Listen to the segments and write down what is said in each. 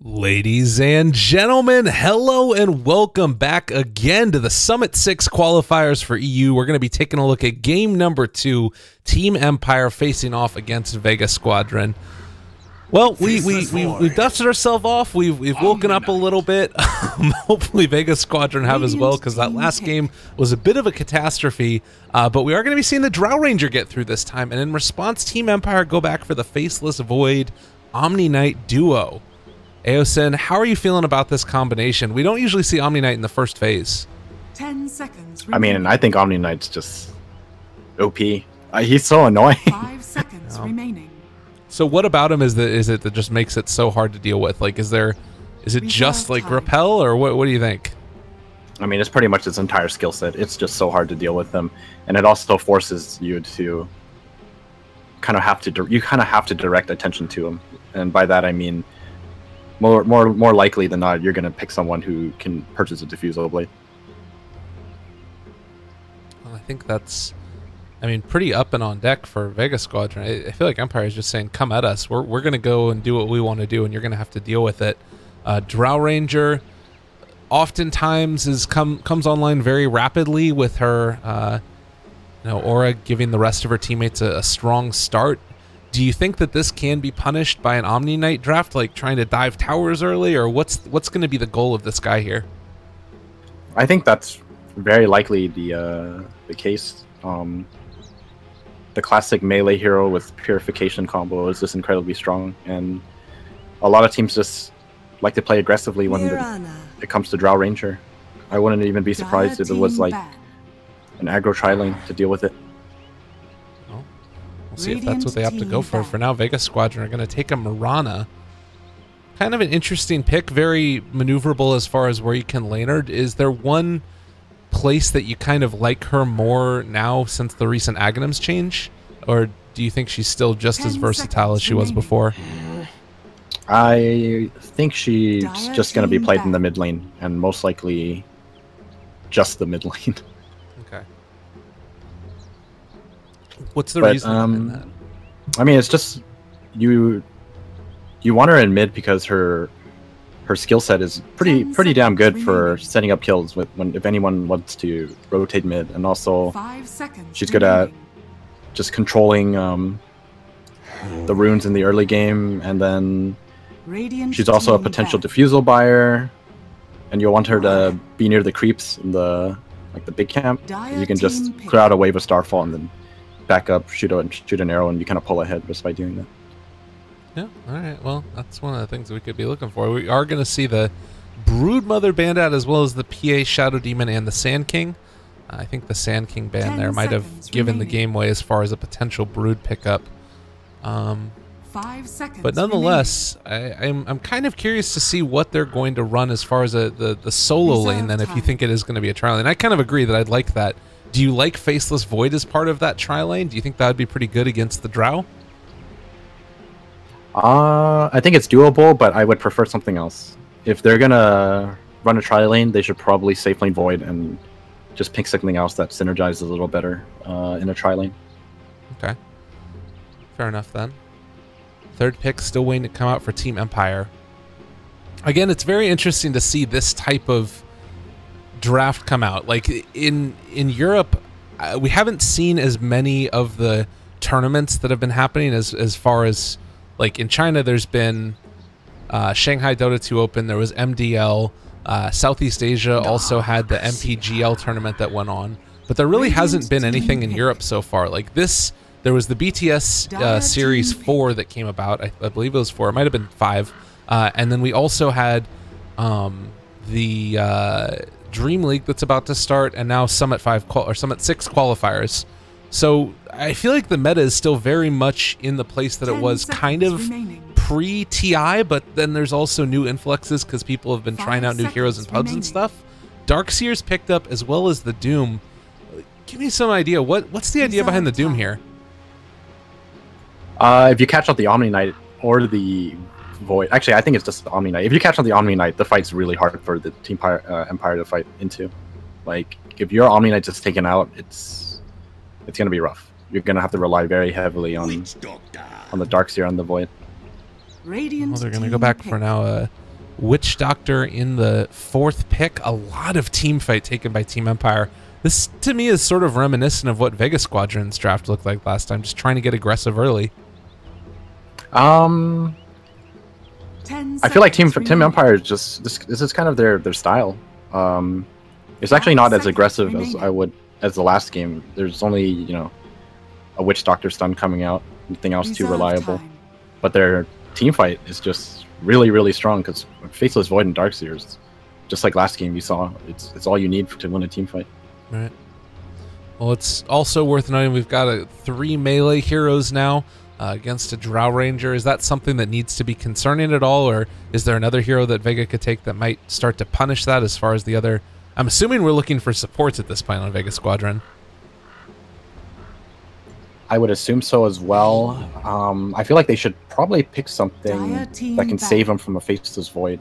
Ladies and gentlemen, hello and welcome back again to the Summit 6 qualifiers for EU. We're going to be taking a look at game number 2, Team Empire facing off against Vega Squadron. Well, we've dusted ourselves off. We've woken up a little bit. Hopefully Vega Squadron have as well, because that last game was a bit of a catastrophe. But we are going to be seeing the Drow Ranger get through this time. And in response, Team Empire go back for the Faceless Void Omni Knight duo. Aosin, how are you feeling about this combination? We don't usually see Omni Knight in the first phase. 10 seconds. I mean, I think Omni Knight's just OP. He's so annoying. 5 seconds remaining. So what about him is it that just makes it so hard to deal with? Like, is it just like repel, or what do you think? I mean, it's pretty much his entire skill set. It's just so hard to deal with him, and it also forces you to kind of have to direct attention to him, and by that I mean more likely than not, you're going to pick someone who can purchase a diffusal blade. Well, I think that's, I mean, pretty up and on deck for Vega Squadron. I feel like Empire is just saying, come at us. We're going to go and do what we want to do, and you're going to have to deal with it. Drow Ranger oftentimes comes online very rapidly with her aura giving the rest of her teammates a strong start. Do you think that this can be punished by an Omni Knight draft, like trying to dive towers early, or what's going to be the goal of this guy here? I think that's very likely the case. The classic melee hero with purification combo is just incredibly strong, and a lot of teams just like to play aggressively when it comes to Drow Ranger. I wouldn't even be surprised if it was like an aggro tri-lane to deal with it. We'll see if that's what they have to go for. For now, Vega Squadron are going to take a Mirana. Kind of an interesting pick, very maneuverable as far as where you can lane her. Is there one place that you kind of like her more now since the recent Aghanims change? Or do you think she's still just as versatile as she was before? I think she's just going to be played in the mid lane, and most likely just the mid lane. Okay. What's the reason behind that? I mean, it's just you want her in mid because her skill set is pretty damn good for setting up kills if anyone wants to rotate mid, and also 5 seconds she's good at just controlling the runes in the early game, and then she's also a potential diffusal buyer, and you'll want her to be near the creeps in the big camp. You can just clear out a wave of Starfall and then back up, shoot an arrow, and you kind of pull ahead just by doing that. Yeah, alright, well, that's one of the things we could be looking for. We are going to see the Broodmother Bandit as well as the PA Shadow Demon and the Sand King. I think the Sand King ban there might have given the game away as far as a potential Brood pickup. 5 seconds but nonetheless, I'm kind of curious to see what they're going to run as far as the solo lane then, if you think it is going to be a trial lane. I kind of agree that I'd like that. Do you like Faceless Void as part of that tri-lane? Do you think that would be pretty good against the Drow? I think it's doable, but I would prefer something else. If they're gonna run a tri-lane, they should probably safe lane Void and just pick something else that synergizes a little better in a tri-lane. Okay. Fair enough then. Third pick still waiting to come out for Team Empire. Again, it's very interesting to see this type of draft come out. Like in Europe, we haven't seen as many of the tournaments that have been happening as far as, like, in China there's been Shanghai Dota 2 Open, there was MDL, Southeast Asia also had the MPGL tournament that went on, but there really hasn't been anything in Europe so far. Like this, there was the BTS Series 4 that came about, I believe it was 4, it might have been 5, and then we also had the Dream League that's about to start, and now Summit 6 qualifiers. So I feel like the meta is still very much in the place that it was kind of pre-TI, but then there's also new influxes because people have been trying out new heroes and pubs and stuff. Darkseer's picked up as well as the Doom. Give me some idea. What's the idea behind the Doom here? If you catch out the Omni Knight or the Void, actually I think it's just the Omni Knight. If you catch on the Omni Knight, the fight's really hard for the Team Empire to fight into. Like, if your Omni Knight just taken out, it's gonna be rough. You're gonna have to rely very heavily on the Darkseer and the Void. Well, they're gonna go back for now Witch Doctor in the 4th pick. A lot of team fight taken by Team Empire. This, to me, is sort of reminiscent of what Vega Squadron's draft looked like last time, just trying to get aggressive early. I feel like Team Empire is just this is kind of their style. It's actually not as aggressive as the last game. There's only, you know, a Witch Doctor stun coming out, nothing else too reliable. But their team fight is just really strong because Faceless Void and Darkseers, just like last game you saw, it's all you need to win a team fight. Right. Well, it's also worth noting we've got 3 melee heroes now against a Drow Ranger. Is that something that needs to be concerning at all, or is there another hero that Vega could take that might start to punish that as far as the other? I'm assuming we're looking for supports at this point on Vega Squadron. I would assume so as well. I feel like they should probably pick something that can save him from a Faceless Void.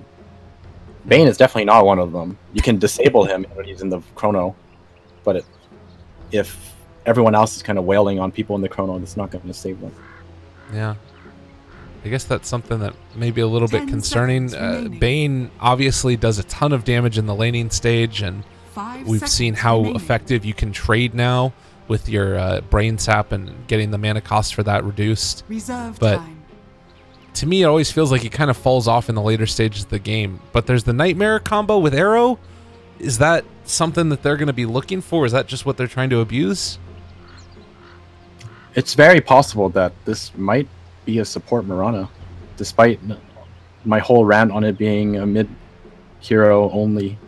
Bane is definitely not one of them. You can disable him when he's in the Chrono, but if everyone else is kind of wailing on people in the Chrono, that's not going to save them. Yeah. I guess that's something that may be a little bit concerning. Bane obviously does a ton of damage in the laning stage, and we've seen how effective you can trade now with your Brain Sap and getting the mana cost for that reduced. But to me, it always feels like it kind of falls off in the later stages of the game. But there's the Nightmare combo with Arrow. Is that something that they're going to be looking for? Is that just what they're trying to abuse? It's very possible that this might be a support Mirana, despite my whole rant on it being a mid hero only,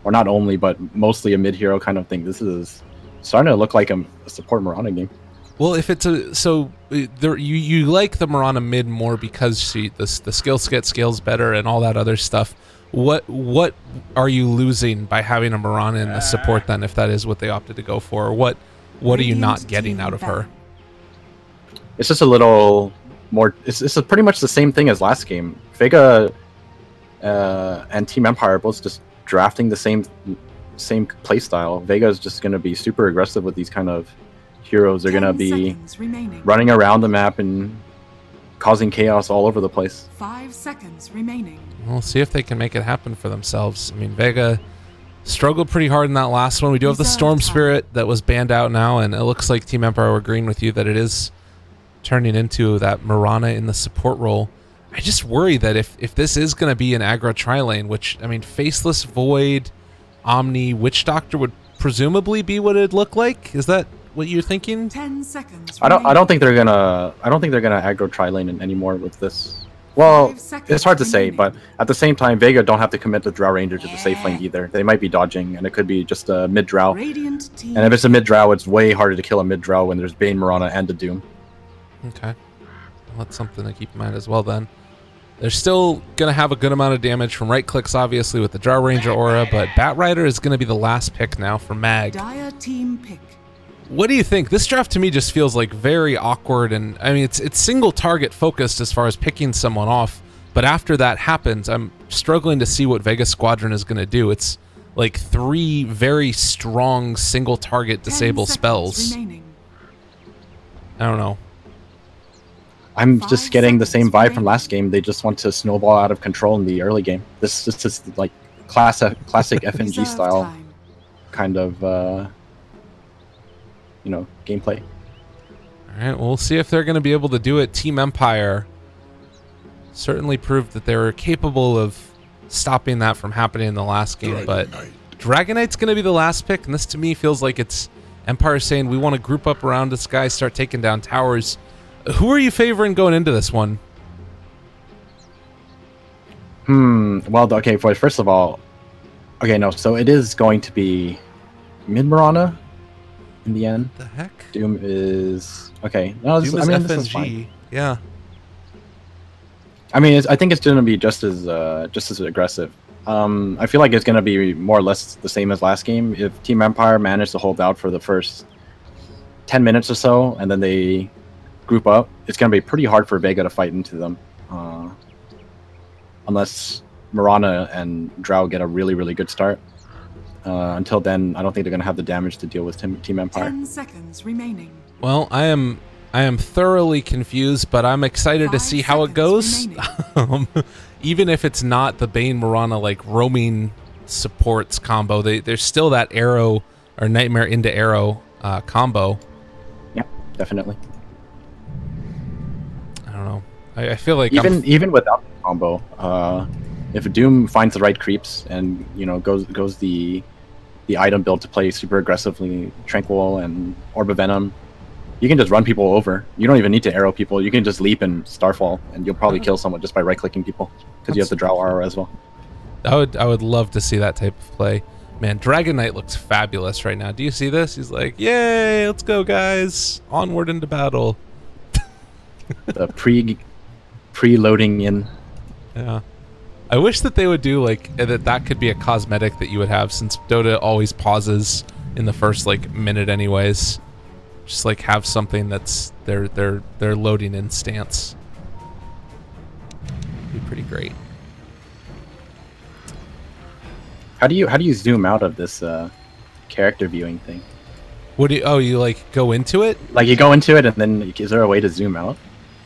or not only, but mostly a mid hero kind of thing. This is starting to look like a support Mirana game. Well, if it's you like the Mirana mid more because the skill set scales better and all that other stuff. What are you losing by having a Mirana in the support then, if that is what they opted to go for? Or what are you not getting out of her? It's just a little more. It's pretty much the same thing as last game. Vega and Team Empire are both just drafting the same playstyle. Vega is just going to be super aggressive with these kind of heroes. They're going to be running around the map and causing chaos all over the place. 5 seconds remaining. We'll see if they can make it happen for themselves. I mean, Vega struggled pretty hard in that last one. We do have the Storm Spirit that was banned out now, and it looks like Team Empire were agreeing with you that it is turning into that Mirana in the support role. I just worry that if this is going to be an aggro tri-lane, which, I mean, Faceless Void, Omni, Witch Doctor would presumably be what it'd look like. Is that what you're thinking? 10 seconds. I don't think they're gonna aggro tri-lane anymore with this. Well, it's hard to say, but at the same time, Vega don't have to commit the Drow Ranger to the safe lane either. They might be dodging, and it could be just a mid Drow. And if it's a mid Drow, it's way harder to kill a mid Drow when there's Bane, Mirana, and a Doom. Okay, well, that's something to keep in mind as well. Then they're still gonna have a good amount of damage from right clicks, obviously, with the Drow Ranger aura, but Bat Rider is gonna be the last pick now for Mag. Dire team pick. What do you think? This draft to me just feels like very awkward, and I mean it's single target focused as far as picking someone off, but after that happens, I'm struggling to see what Vega Squadron is going to do. It's like 3 very strong single target disable spells. Remaining. I don't know. I'm just getting the same vibe from last game. They just want to snowball out of control in the early game. This is like classic FNG style kind of you know, gameplay. All right, well, we'll see if they're going to be able to do it. Team Empire certainly proved that they were capable of stopping that from happening in the last game, but Dragon Knight's going to be the last pick, and this to me feels like it's Empire saying we want to group up around this guy, start taking down towers. Who are you favoring going into this one? Well, okay, first of all, okay, no, so it is going to be mid Mirana in the end. The heck? Doom is okay. No, this, Doom is this is FNG. fine. Yeah. I mean, I think it's going to be just as aggressive. I feel like it's going to be more or less the same as last game. If Team Empire managed to hold out for the first 10 minutes or so, and then they group up, it's going to be pretty hard for Vega to fight into them, unless Mirana and Drow get a really good start. Until then, I don't think they're going to have the damage to deal with Team Empire. 10 seconds remaining. Well, I'm I am thoroughly confused, but I'm excited to 5 see how it goes. remaining. Even if it's not the Bane Mirana like roaming supports combo, there's still that arrow or Nightmare into arrow combo. Yeah, definitely. I don't know. I feel like even without the combo, if Doom finds the right creeps and goes the item build to play super aggressively, Tranquil and Orb of Venom, you can just run people over. You don't even need to arrow people. You can just leap and Starfall, and you'll probably kill someone just by right-clicking people because you have the Drow Aura as well. I would love to see that type of play. Man, Dragon Knight looks fabulous right now. Do you see this? He's like, yay, let's go, guys. Onward into battle. The pre-loading in. Yeah. I wish that they would do, like, that could be a cosmetic that you would have, since Dota always pauses in the first, like, minute anyways. Just, like, have something that's their loading in stance. Be pretty great. How do you zoom out of this character viewing thing? What do you, oh, you like go into it? Like you go into it and then is there a way to zoom out?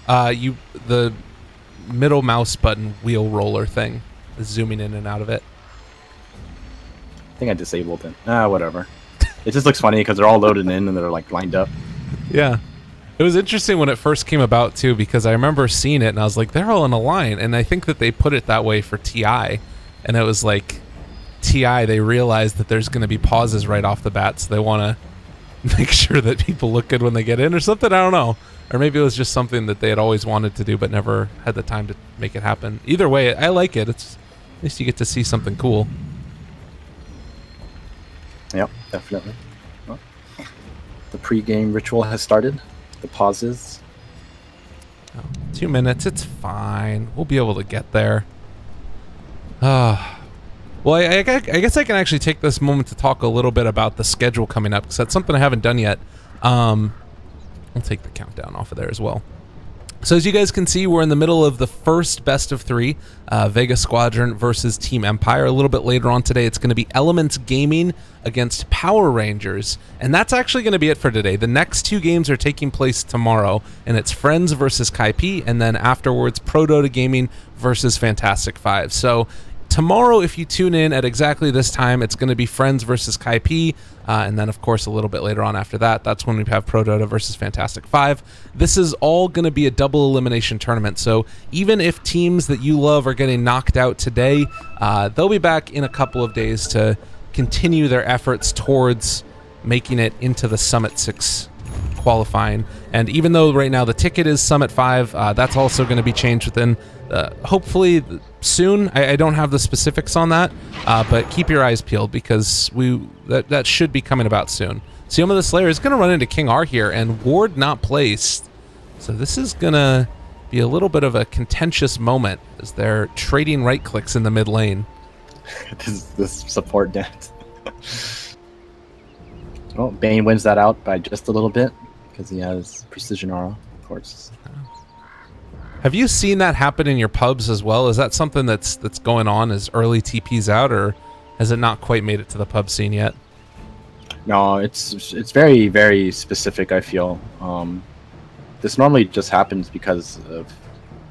The middle mouse button wheel roller thing is zooming in and out of it. I think I disabled it. Whatever. It just looks funny because they're all loaded in and they're like lined up. Yeah. It was interesting when it first came about too, because I remember seeing it and I was like, they're all in a line, and I think that they put it that way for TI, and it was like TI, they realized that there's going to be pauses right off the bat, so they want to make sure that people look good when they get in or something. I don't know. Or maybe it was just something that they had always wanted to do but never had the time to make it happen. Either way, I like it. It's at least you get to see something cool. Yep, definitely. Well, the pre-game ritual has started. The pauses. Oh, 2 minutes. It's fine. We'll be able to get there. Well, I guess I can actually take this moment to talk a little bit about the schedule coming up, because that's something I haven't done yet. I'll take the countdown off of there as well. So as you guys can see, we're in the middle of the first best of 3, Vega Squadron versus Team Empire. A little bit later on today, it's going to be Elements Gaming against Power Rangers, and that's actually going to be it for today. The next 2 games are taking place tomorrow, and it's Friends versus Kai-P, and then afterwards Pro Dota Gaming versus Fantastic Five. So tomorrow, if you tune in at exactly this time, it's going to be Friends versus Kai-P, and then, of course, a little bit later on after that, that's when we have Pro Dota versus Fantastic Five. This is all going to be a double elimination tournament, so even if teams that you love are getting knocked out today, they'll be back in a couple of days to continue their efforts towards making it into the Summit 6 qualifying. And even though right now the ticket is Summit 5, that's also going to be changed within hopefully soon. I don't have the specifics on that, but keep your eyes peeled, because that should be coming about soon. Sioma the Slayer is going to run into King R here, and Ward not placed, so this is going to be a little bit of a contentious moment as they're trading right clicks in the mid lane. this support dance. Well, Bane wins that out by just a little bit because he has Precision Aura, of course. Have you seen that happen in your pubs as well? Is that something that's going on as early TP's out, or has it not quite made it to the pub scene yet? No, it's very, very specific, I feel. This normally just happens because of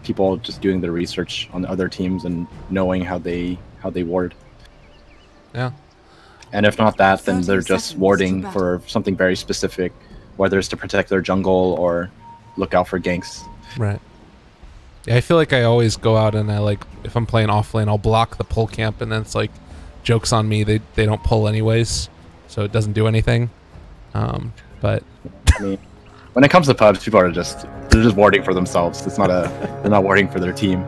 people just doing their research on the other teams and knowing how they ward. Yeah. And if not that, then they're just warding for something very specific, whether it's to protect their jungle or look out for ganks. Right. Yeah, I feel like I always go out and if I'm playing off lane, I'll block the pull camp, and then it's like, joke's on me, they don't pull anyways, so it doesn't do anything. But I mean, when it comes to pubs, people are they're just warding for themselves. It's not they're not warding for their team.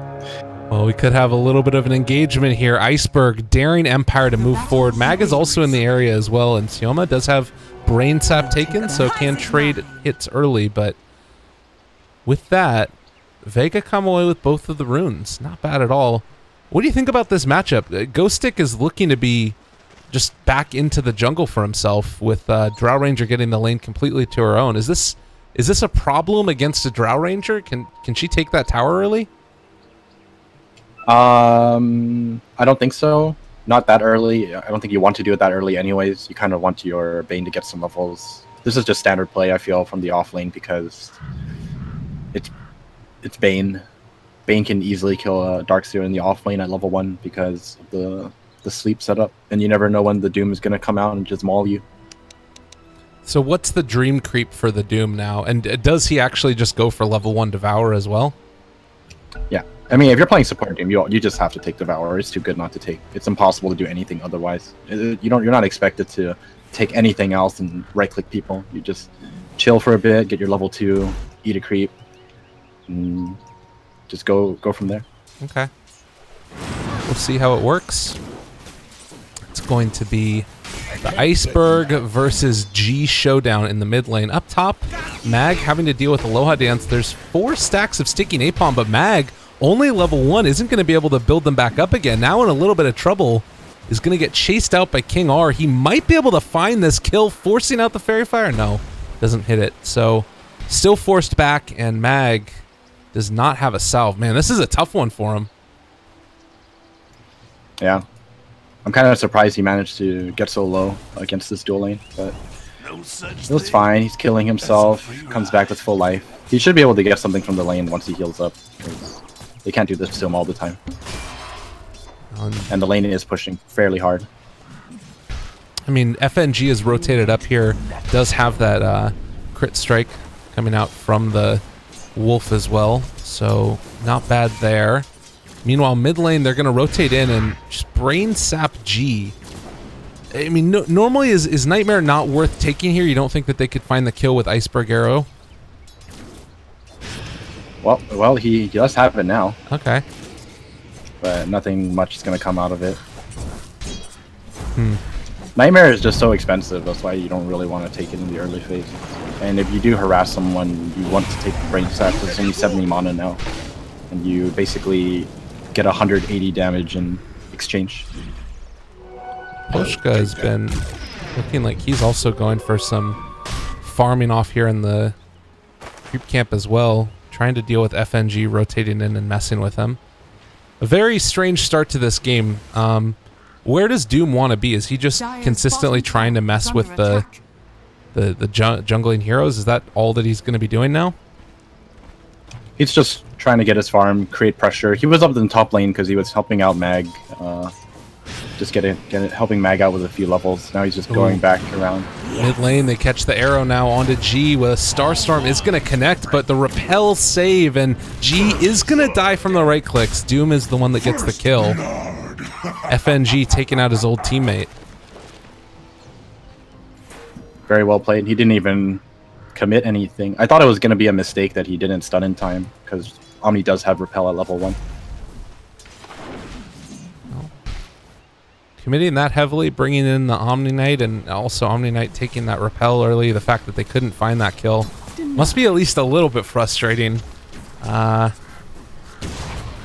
Well, we could have a little bit of an engagement here. Iceberg daring Empire to move forward. Mag is also in the area as well, and Sioma does have Brain Sap taken, so can trade hits early, but with that, Vega come away with both of the runes. Not bad at all. What do you think about this matchup? Ghost Stick is looking to be just back into the jungle for himself, with Drow Ranger getting the lane completely to her own. Is this a problem against a Drow Ranger? Can she take that tower early? I don't think so. Not that early. I don't think you want to do it that early anyways. You kind of want your Bane to get some levels this is just standard play, I feel, from the off lane because it's Bane. Bane can easily kill a Darkseer in the off lane at level 1 because of the sleep setup, and you never know when the Doom is going to come out and just maul you. So what's the dream creep for the Doom now? And does he actually just go for level 1 Devour as well? Yeah. I mean, if you're playing support Doom, you just have to take Devour. It's too good not to take. It's impossible to do anything otherwise. You're not expected to take anything else and right-click people. You just chill for a bit, get your level 2, eat a creep, and just go from there. Okay. We'll see how it works. It's going to be the Iceberg versus G showdown in the mid lane. Up top, Mag having to deal with Aloha Dance. There's 4 stacks of sticky napalm, but Mag, only level 1, isn't going to be able to build them back up again. Now in a little bit of trouble, is going to get chased out by King R. He might be able to find this kill, forcing out the Fairy Fire. No, doesn't hit it. So still forced back, and Mag does not have a salve. Man, this is a tough one for him. Yeah. I'm kind of surprised he managed to get so low against this dual lane, but it was fine. He's killing himself, comes back with full life. He should be able to get something from the lane once he heals up, because they can't do this to him all the time. And the lane is pushing fairly hard. I mean, FNG is rotated up here, does have that crit strike coming out from the Wolf as well, so not bad there. Meanwhile, mid lane, they're going to rotate in and just brain sap G. I mean, normally is Nightmare not worth taking here? You don't think that they could find the kill with Iceberg Arrow? Well, he does have it now. Okay. But nothing much is going to come out of it. Nightmare is just so expensive, that's why you don't really want to take it in the early phase. And if you do harass someone, you want to take the brain sap, because it's only 70 mana now. And you basically get 180 damage in exchange. Poshka has been looking like he's also going for some farming off here in the creep camp as well, trying to deal with FNG rotating in and messing with him. A very strange start to this game. Where does Doom want to be? Is he just consistently trying to mess with the jungling heroes? Is that all that he's going to be doing now? He's just trying to get his farm, create pressure. He was up in the top lane because he was helping out Mag, just helping Mag out with a few levels. Now he's just going back around. Mid lane, they catch the arrow now onto G with a Starstorm is going to connect, but the repel save, and G is going to die from the right clicks. Doom is the one that gets the kill. FNG taking out his old teammate. Very well played. He didn't even commit anything. I thought it was going to be a mistake that he didn't stun in time, because Omni does have repel at level 1. Committing that heavily, bringing in the Omni Knight, and also Omni Knight taking that repel early. The fact that they couldn't find that kill must be at least a little bit frustrating. I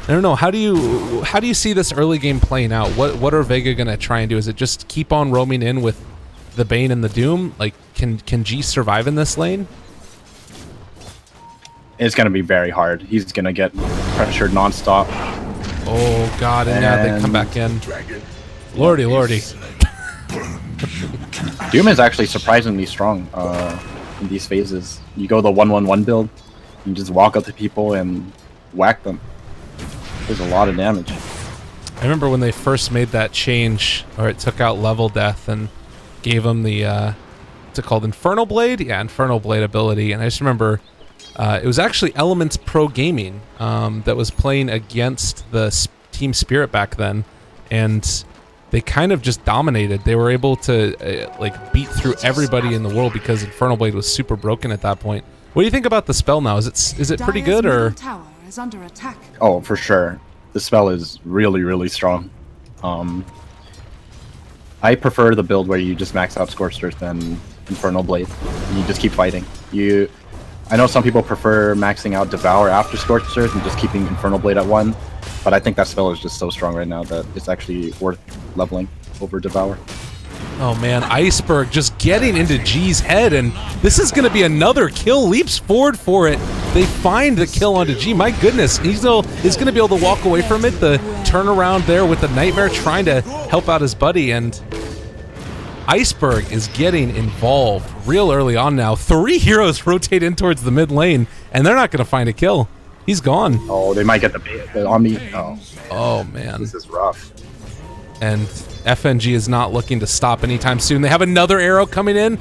don't know. How do you see this early game playing out? What are Vega gonna try and do? Is it just keep on roaming in with the Bane and the Doom? Like, can G survive in this lane? It's gonna be very hard. He's gonna get pressured nonstop. Oh god! And now they come back in. Lordy, lordy. Doom is actually surprisingly strong in these phases. You go the 1-1-1 build, you just walk up to people and whack them. There's a lot of damage. I remember when they first made that change, or it took out level death and gave him the what's it called, Infernal Blade? Yeah, Infernal Blade ability. And I just remember it was actually Elements Pro Gaming that was playing against the Team Spirit back then, and they kind of just dominated. They were able to like beat through everybody in the world because Infernal Blade was super broken at that point. What do you think about the spell now? Is it pretty good, or? Tower is under attack. Oh, for sure. The spell is really, really strong. I prefer the build where you just max out Scorched Earth than Infernal Blade. You just keep fighting. I know some people prefer maxing out Devour after Scorched Earth and just keeping Infernal Blade at 1, but I think that spell is just so strong right now that it's actually worth leveling over Devour. Oh man, Iceberg just getting into G's head, and this is going to be another kill. Leaps forward for it. They find the kill onto G. My goodness, Ezo is going to be able to walk away from it. The turnaround there with the Nightmare trying to help out his buddy, and Iceberg is getting involved real early on now. 3 heroes rotate in towards the mid lane, and they're not going to find a kill. He's gone. Oh, they might get the Omni. Oh, man. This is rough. And FNG is not looking to stop anytime soon. They have another arrow coming in.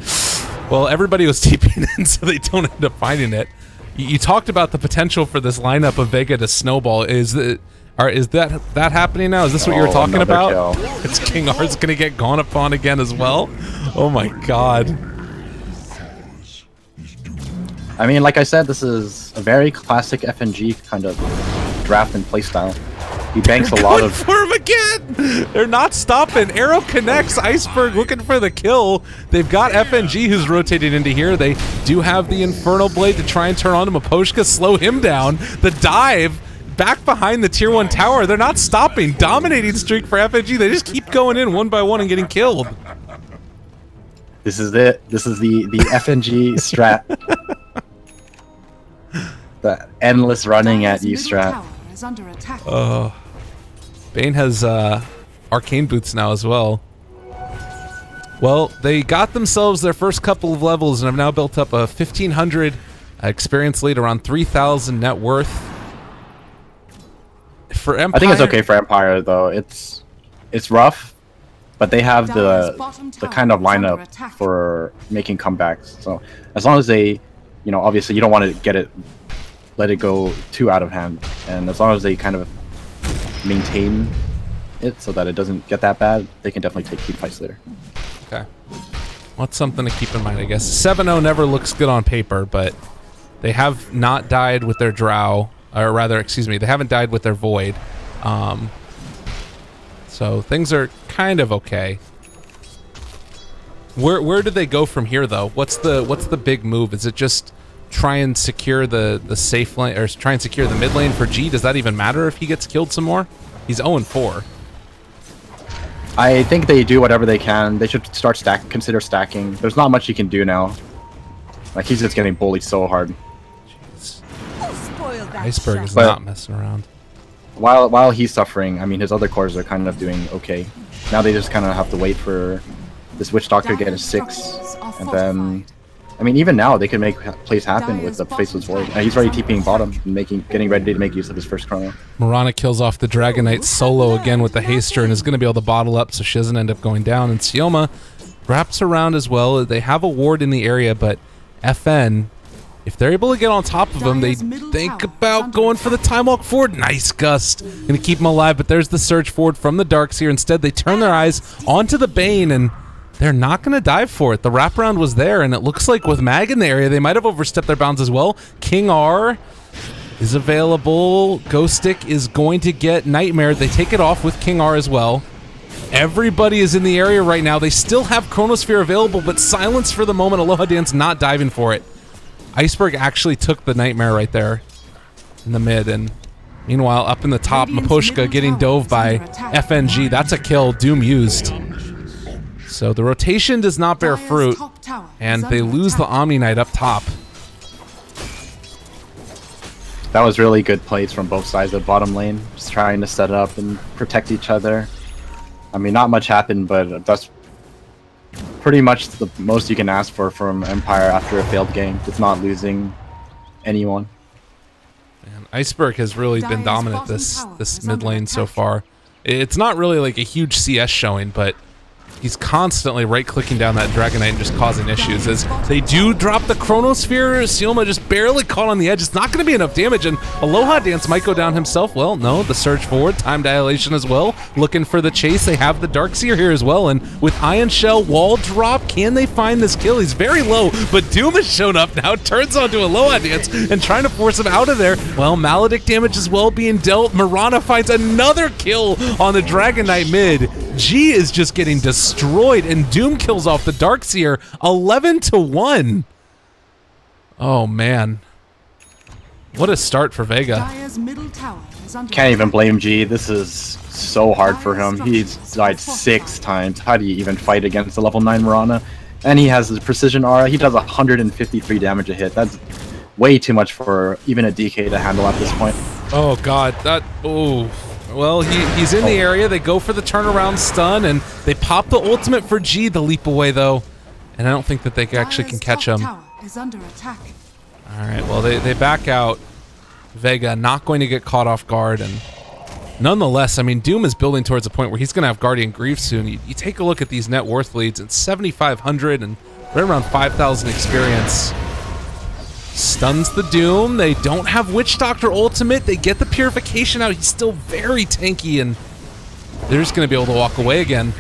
Well, everybody was TPing in, so they don't end up finding it. You talked about the potential for this lineup of Vega to snowball. Is that happening now? Is this what you were talking about? Kill. It's King R's gonna get gone upon again as well. Oh my god. I mean, like I said, this is a very classic FNG kind of draft and playstyle. He banks a lot of... for him again! They're not stopping. Arrow connects. Iceberg looking for the kill. They've got FNG who's rotated into here. They do have the Infernal Blade to try and turn on to Miposhka, slow him down. The dive back behind the tier 1 tower. They're not stopping. Dominating streak for FNG. They just keep going in one by one and getting killed. This is it. This is the FNG strat. The endless running at you strat. Bane has arcane boots now as well. Well, they got themselves their first couple of levels and have now built up a 1,500 experience lead, around 3,000 net worth. For Empire, I think it's okay for Empire though. It's rough, but they have the kind of lineup for making comebacks. So as long as they, you know, obviously you don't want to let it go too out of hand, and as long as they kind of maintain it so that it doesn't get that bad, they can definitely take team fights later. Okay. What's something to keep in mind, I guess. 7-0 never looks good on paper, but they have not died with their Drow, or rather, excuse me, they haven't died with their Void. So things are kind of okay. Where do they go from here, though? What's the big move? Is it just try and secure the safe lane, or try and secure the mid lane for G? Does that even matter if he gets killed some more? He's 0-4. I think they do whatever they can. They should start consider stacking. There's not much you can do now. Like, he's just getting bullied so hard. Iceberg is not messing around. While he's suffering, I mean, his other cores are kind of doing okay. Now they just kind of have to wait for this Witch Doctor to get a 6, and then, I mean, even now they can make plays happen with the Faceless Void. He's already TPing bottom and getting ready to make use of his first chrono. Mirana kills off the Dragon Knight solo again with the Haster and is going to be able to bottle up so she doesn't end up going down. And Sioma wraps around as well. They have a ward in the area, but FN, if they're able to get on top of him, they think about going for the Time Walk forward. Nice Gust. Going to keep him alive, but there's the surge forward from the Darkseer. Instead, they turn their eyes onto the Bane, and they're not going to dive for it. The wraparound was there, and it looks like with Mag in the area, they might have overstepped their bounds as well. King R is available. Ghost Stick is going to get Nightmare. They take it off with King R as well. Everybody is in the area right now. They still have Chronosphere available, but silence for the moment. Aloha Dance not diving for it. Iceberg actually took the Nightmare right there in the mid, and meanwhile, up in the top, Miposhka getting dove by FNG. That's a kill. Doom used. So the rotation does not bear fruit, and they lose the Omni Knight up top. That was really good plays from both sides of the bottom lane, just trying to set up and protect each other. I mean, not much happened, but that's pretty much the most you can ask for from Empire after a failed game. It's not losing anyone. Man, Iceberg has really been dominant this mid lane so far. It's not really like a huge CS showing, but he's constantly right-clicking down that Dragon Knight and just causing issues. As they do drop the Chronosphere, Sioma just barely caught on the edge. It's not going to be enough damage, and Aloha Dance might go down himself. Well, no, the surge forward, time dilation as well. Looking for the chase. They have the Darkseer here as well, and with Ion Shell wall drop, can they find this kill? He's very low, but Doom has shown up now, turns onto Aloha Dance, and trying to force him out of there. Well, Maledict damage as well being dealt. Mirana finds another kill on the Dragon Knight mid. G is just getting destroyed, and Doom kills off the Darkseer 11-1. Oh man, what a start for Vega. Can't even blame G. This is so hard for him. He's died 6 times. How do you even fight against a level 9 Mirana? And he has his precision aura. He does 153 damage a hit. That's way too much for even a DK to handle at this point. Oh god, that, oh. Well, he's in the area. They go for the turnaround stun, and they pop the ultimate for G, the leap away, though. And I don't think that they actually can catch him. Tower is under attack. All right, well, they back out. Vega not going to get caught off guard, and nonetheless, I mean, Doom is building towards a point where he's going to have Guardian Grief soon. You take a look at these net worth leads, and 7,500 and right around 5,000 experience. Stuns the Doom. They don't have Witch Doctor ultimate. They get the Purification out. He's still very tanky, and they're just going to be able to walk away again.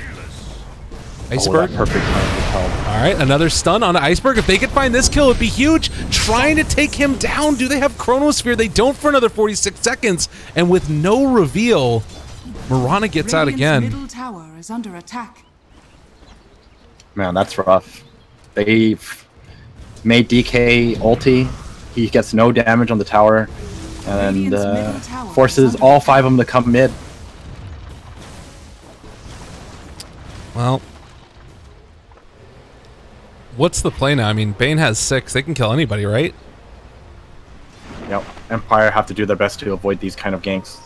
Iceberg. Oh, perfect time to help. All right, another stun on Iceberg. If they could find this kill, it'd be huge. Trying to take him down. Do they have Chronosphere? They don't for another 46 seconds. And with no reveal, Mirana gets out again. Middle tower is under attack. Man, that's rough. They've made DK ulti. He gets no damage on the tower. And forces all 5 of them to come mid. Well, what's the play now? I mean, Bane has 6. They can kill anybody, right? Yep. Empire have to do their best to avoid these kind of ganks.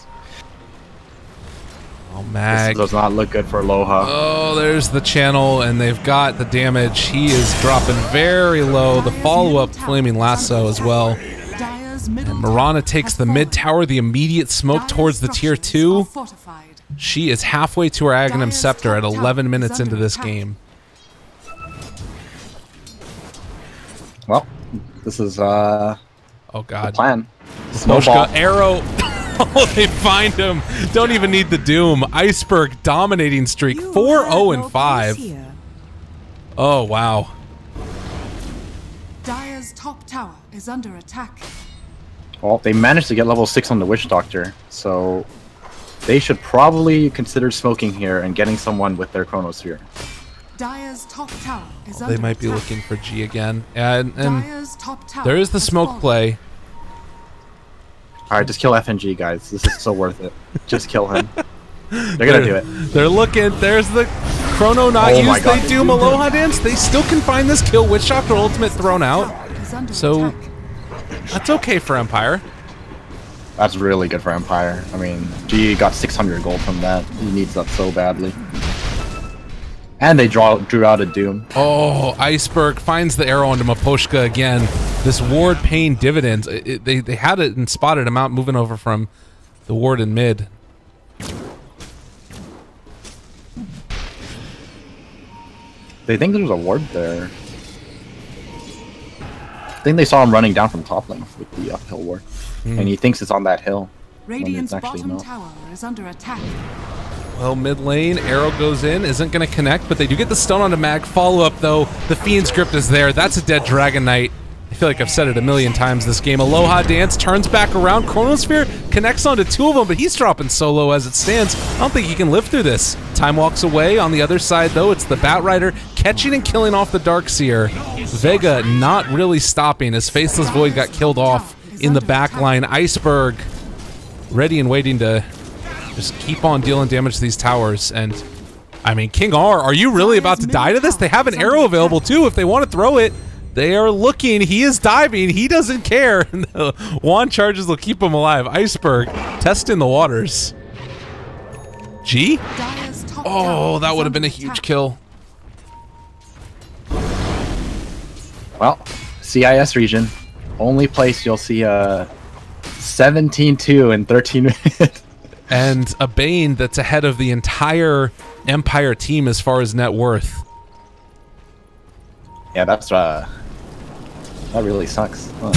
Oh, Mag. This does not look good for Aloha. Oh, there's the channel, and they've got the damage. He is dropping very low. The follow-up Flaming Lasso as well. And Mirana takes the mid tower, the immediate smoke towards the tier 2. She is halfway to her Aghanim Scepter at 11 minutes into this game. Well, this is oh god, the plan. Moshka arrow. Oh, they find him. Don't even need the Doom. Iceberg dominating streak. 4-0-5. Oh wow. Dire's top tower is under attack. Well, they managed to get level 6 on the Witch Doctor, so they should probably consider smoking here and getting someone with their Chronosphere. Dire's top tower is under They might be attack. looking for G again. And Dire's top tower there is the has smoke fallen. play. Alright, just kill FNG, guys. This is so worth it. Just kill him. They're gonna do it. They're looking. There's the Chrono not Oh my used. God. They Doom Aloha Dance. They still can find this kill. Witch Doctor ultimate thrown out. Tower is under So attack. that's okay for Empire. That's really good for Empire. I mean, G got 600 gold from that. He needs that so badly. And they drew out a Doom. Oh, Iceberg finds the arrow onto Maposhka again. This ward paying dividends. They had it and spotted him out moving over from the ward in mid. They think there's a ward there. I think they saw him running down from top lane with the uphill ward. And he thinks it's on that hill. Radiant's actually bottom not. tower is under attack. Well, mid lane, arrow goes in, isn't going to connect, but they do get the stun onto Mag. Follow-up, though, the Fiend's Grip is there. That's a dead Dragon Knight. I feel like I've said it a million times this game. Aloha Dance turns back around. Chronosphere connects onto 2 of them, but he's dropping so low as it stands. I don't think he can live through this. Time walks away. On the other side, though, it's the Bat Rider catching and killing off the Darkseer. Vega not really stopping as Faceless Void got killed off in the back line. Iceberg ready and waiting to just keep on dealing damage to these towers. And I mean, King R, are you really about to die to this? They have an arrow available too if they want to throw it. They are looking. He is diving. He doesn't care. The wand charges will keep him alive. Iceberg testing the waters. G? Dire's top Oh, tower that is would have been a under huge attack. kill. Well, CIS region. Only place you'll see a 17-2 in 13 minutes. And a Bane that's ahead of the entire Empire team as far as net worth. Yeah, that's that really sucks. Huh.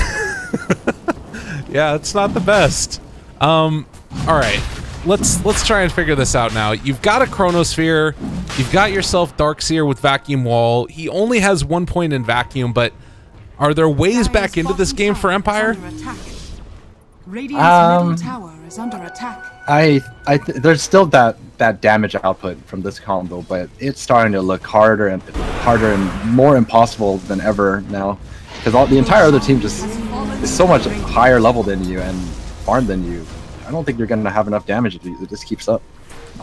Yeah, it's not the best. All right, let's try and figure this out now. You've got a Chronosphere. You've got yourself Darkseer with Vacuum Wall. He only has 1 point in Vacuum, but are there ways back into this game for Empire? Radiant's middle tower is under attack. There's still that damage output from this combo, but it's starting to look harder and more impossible than ever now, because the entire other team just is so much higher level than you and farm than you. I don't think you're gonna have enough damage if it just keeps up.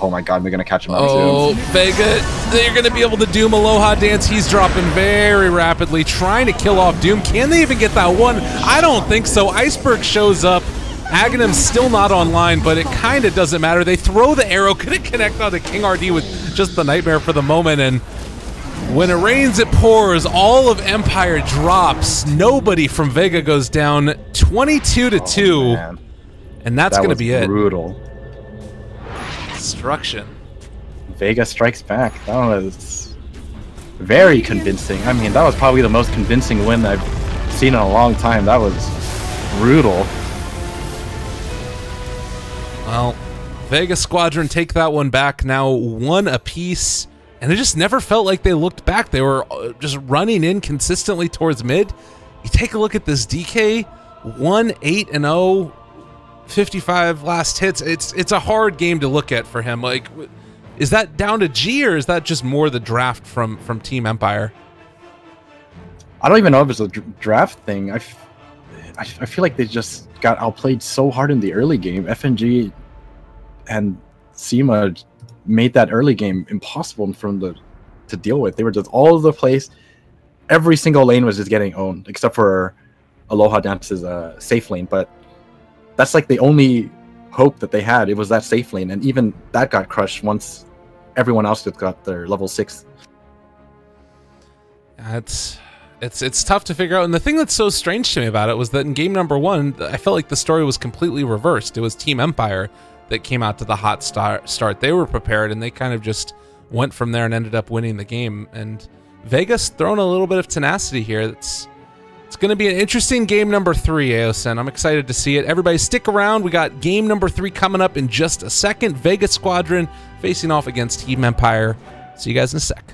Oh my god, we're gonna catch him up Oh, too. Vega, they're going to be able to Doom Aloha Dance. He's dropping very rapidly, trying to kill off Doom. Can they even get that one? I don't think so. Iceberg shows up, Aghanim's still not online, but it kind of doesn't matter. They throw the arrow. Could it connect onto King RD with just the nightmare for the moment? And when it rains, it pours. All of Empire drops. Nobody from Vega goes down 22-2. Man. And that's going to be it. Brutal. Destruction. Vega strikes back. That was very convincing. I mean, that was probably the most convincing win I've seen in a long time. That was brutal. Well, Vega Squadron take that one back, now 1 apiece, and it just never felt like they looked back. They were just running in consistently towards mid. You take a look at this DK, 1-8-0, 55 last hits. It's a hard game to look at for him. Like, is that down to G, or is that just more the draft from Team Empire? I don't even know if it's a draft thing. I feel like they just got outplayed so hard in the early game. FNG and SEMA made that early game impossible to deal with. They were just all over the place. Every single lane was just getting owned, except for Aloha Dance's safe lane. But that's like the only hope that they had. It was that safe lane, and even that got crushed once everyone else just got their level 6. It's tough to figure out, and the thing that's so strange to me about it was that in game number 1, I felt like the story was completely reversed. It was Team Empire that came out to the hot start. They were prepared, and they kind of just went from there and ended up winning the game. And Vega's thrown a little bit of tenacity here. It's going to be an interesting game number 3, Aosin. I'm excited to see it. Everybody stick around. We got game number 3 coming up in just a second. Vega Squadron facing off against Team Empire. See you guys in a sec.